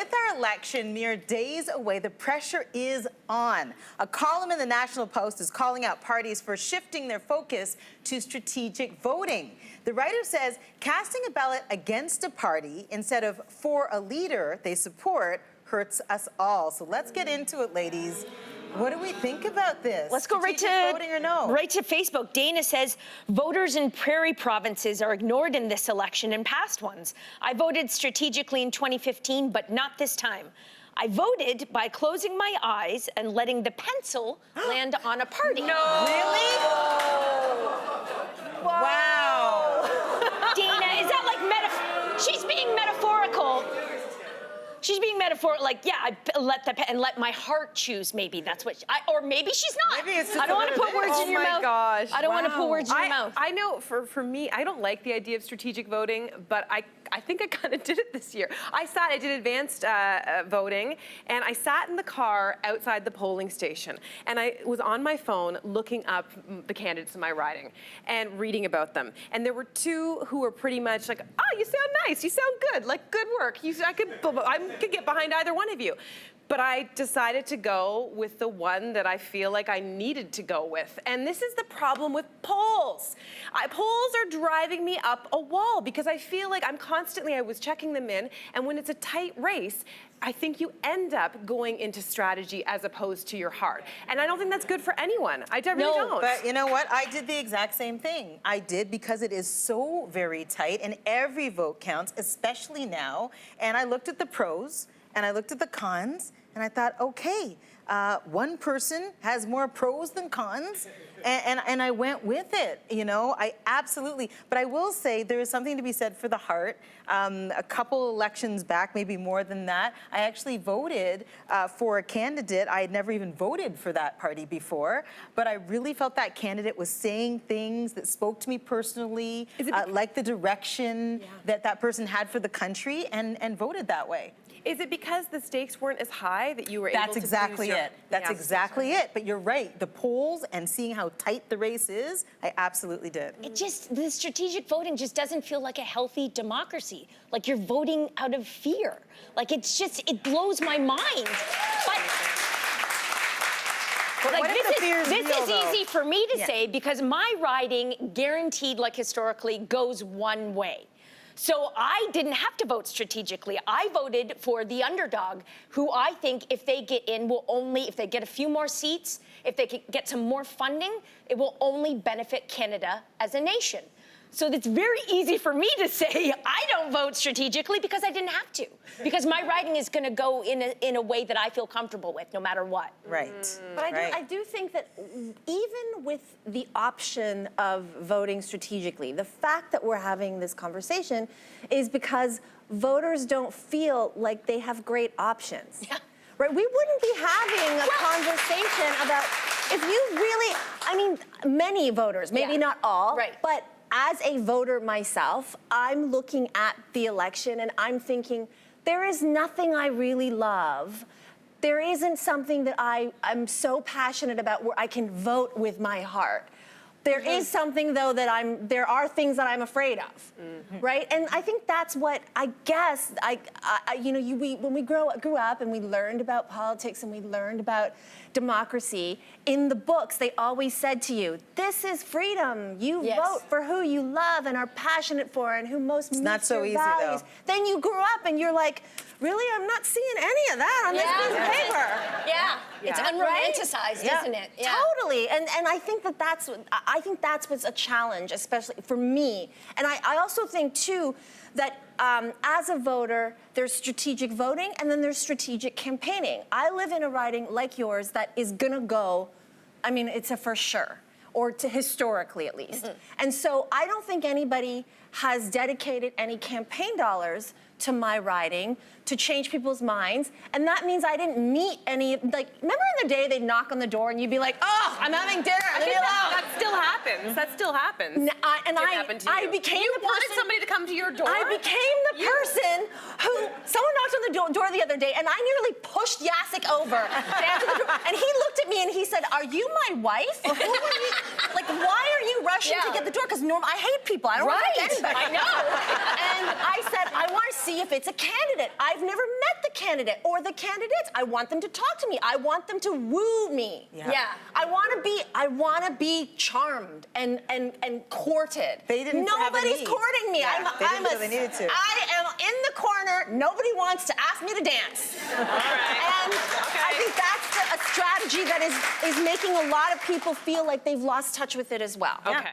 with our election mere days away, the pressure is on. A column in the National Post is calling out parties for shifting their focus to strategic voting. The writer says casting a ballot against a party instead of for a leader they support hurts us all. So let's get into it, ladies. What do we think about this? Let's go right to voting or no? Right to Facebook. Dana says voters in prairie provinces are ignored in this election and past ones. I voted strategically in 2015, but not this time. I voted by closing my eyes and letting the pencil land on a party. No. Really? Wow. Dana, is that like she's being metaphorical. She's being metaphorical, like, yeah, I let my heart choose. Maybe that's what, or maybe she's not. Maybe it's just I don't want to put words in your mouth. Oh my gosh! I don't want to put words in your mouth. I know for me, I don't like the idea of strategic voting, but I think I kind of did it this year. I did advanced voting, and I sat in the car outside the polling station, and I was on my phone looking up the candidates in my riding and reading about them. And there were two who were pretty much like, oh, you sound nice, you sound good, like good work. I could get behind either one of you. But I decided to go with the one that I feel like I needed to go with. And this is the problem with polls. Polls are driving me up a wall because I feel like I was checking them in, and when it's a tight race, I think you end up going into strategy as opposed to your heart. And I don't think that's good for anyone. I really don't. But you know what? I did the exact same thing. I did because it is so very tight and every vote counts, especially now. And I looked at the pros and I looked at the cons and I thought, okay, one person has more pros than cons, and I went with it, you know, I absolutely. But I will say there is something to be said for the heart. A couple elections back, maybe more than that, I actually voted for a candidate. I had never even voted for that party before, but I really felt that candidate was saying things that spoke to me personally, like the direction that person had for the country, and voted that way. Is it because the stakes weren't as high that you were able to That's exactly it. That's exactly it. But you're right. The polls and seeing how tight the race is, I absolutely did. The strategic voting just doesn't feel like a healthy democracy. Like you're voting out of fear. Like it blows my mind. But like this is easy for me to say because my riding guaranteed, like historically, goes one way. So I didn't have to vote strategically. I voted for the underdog, who I think if they get in if they get a few more seats, if they can get some more funding, it will only benefit Canada as a nation. So it's very easy for me to say I don't vote strategically because I didn't have to. Because my riding is going to go in a way that I feel comfortable with, no matter what. Right. But I do think that even with the option of voting strategically, the fact that we're having this conversation is because voters don't feel like they have great options. Yeah. Right? We wouldn't be having a conversation about if you really, I mean, many voters, maybe not all, but as a voter myself, I'm looking at the election and I'm thinking, there is nothing I really love. There isn't something that I'm so passionate about where I can vote with my heart. There is something, though, that there are things that I'm afraid of, right? And I think that's what, I guess, when we grew up and we learned about politics and we learned about democracy, in the books, they always said to you, this is freedom. You vote for who you love and are passionate for and who most meets your values. Then you grew up and you're like, really, I'm not seeing any of that on this piece of paper. Yeah. It's unromanticized, isn't it? Yeah. Totally. And I think that's what's a challenge, especially for me. And I also think, too, that as a voter, there's strategic voting and then there's strategic campaigning. I live in a riding like yours that is going to go, I mean, it's a for sure, or to historically at least. And so I don't think anybody has dedicated any campaign dollars to my riding to change people's minds, and that means I didn't meet any, like, remember in the day they'd knock on the door and you'd be like, oh, I'm having dinner, leave me alone. That still happens. That still happens. I became the person. You wanted somebody to come to your door? I became the person who, someone knocked on the door the other day and I nearly pushed Jacek over to answer the door, and he looked at me and he said, are you my wife? Or who are you? Like, why are you rushing to Yeah. get the door? Because I hate people. I don't want to Right. anybody. I know. And I said, I want to see if it's a candidate. I've never met the candidate or the candidates. I want them to talk to me. I want them to woo me. Yeah. I want to be charmed and courted. They didn't have a Nobody's need. courting me. Yeah, they didn't feel they needed to. I am in the corner. Nobody wants to ask me to dance. All right. And I think that's a strategy that is making a lot of people feel like they've lost touch with it as well. Okay.